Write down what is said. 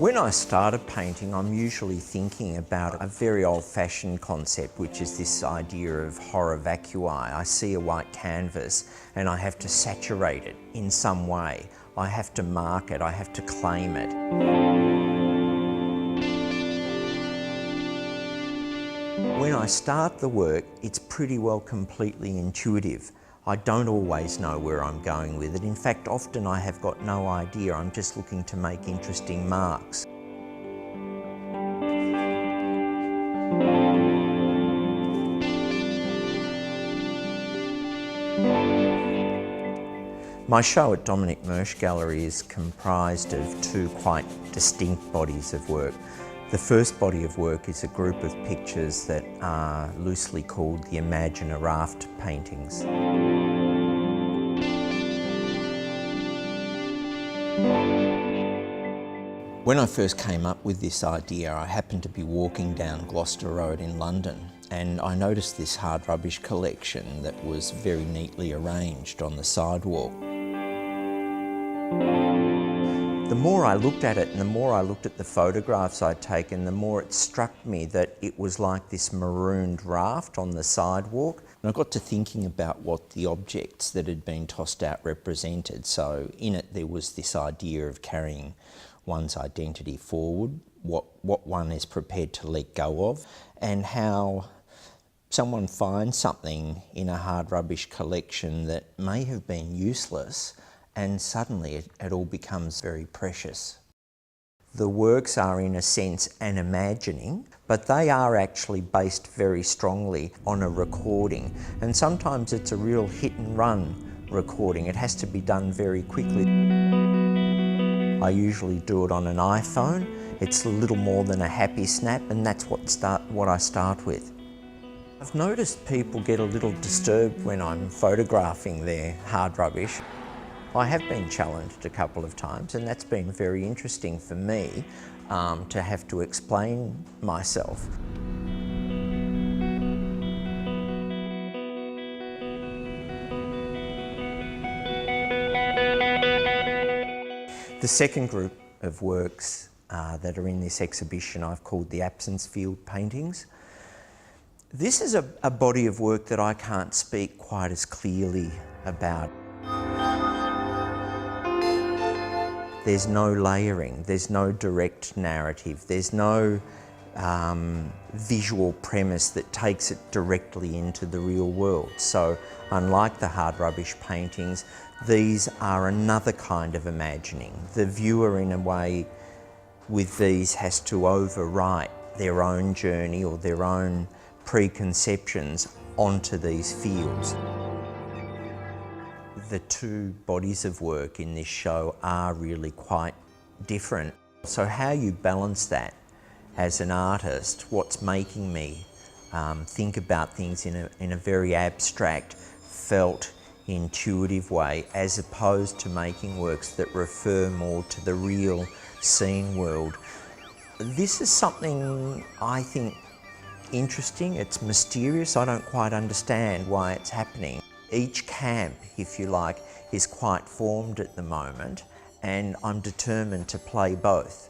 When I started painting, I'm usually thinking about a very old-fashioned concept, which is this idea of horror vacui. I see a white canvas and I have to saturate it in some way. I have to mark it, I have to claim it. When I start the work, it's pretty well completely intuitive. I don't always know where I'm going with it. In fact, often I have got no idea. I'm just looking to make interesting marks. My show at Dominic Mersch Gallery is comprised of two quite distinct bodies of work. The first body of work is a group of pictures that are loosely called the Imagine a Raft paintings. When I first came up with this idea, I happened to be walking down Gloucester Road in London, and I noticed this hard rubbish collection that was very neatly arranged on the sidewalk. The more I looked at it and the more I looked at the photographs I'd taken, the more it struck me that it was like this marooned raft on the sidewalk. And I got to thinking about what the objects that had been tossed out represented. So in it there was this idea of carrying one's identity forward, what one is prepared to let go of, and how someone finds something in a hard rubbish collection that may have been useless, and suddenly it all becomes very precious. The works are in a sense an imagining, but they are actually based very strongly on a recording. And sometimes it's a real hit and run recording. It has to be done very quickly. I usually do it on an iPhone. It's a little more than a happy snap, and that's what I start with. I've noticed people get a little disturbed when I'm photographing their hard rubbish. I have been challenged a couple of times, and that's been very interesting for me to have to explain myself. The second group of works that are in this exhibition I've called the Absence Field paintings. This is a body of work that I can't speak quite as clearly about. There's no layering, there's no direct narrative, there's no visual premise that takes it directly into the real world. So unlike the hard rubbish paintings, these are another kind of imagining. The viewer, in a way, with these has to overwrite their own journey or their own preconceptions onto these fields. The two bodies of work in this show are really quite different. So how you balance that as an artist, what's making me think about things in a very abstract, felt, intuitive way, as opposed to making works that refer more to the real scene world. This is something I think interesting, it's mysterious, I don't quite understand why it's happening. Each camp, if you like, is quite formed at the moment, and I'm determined to play both.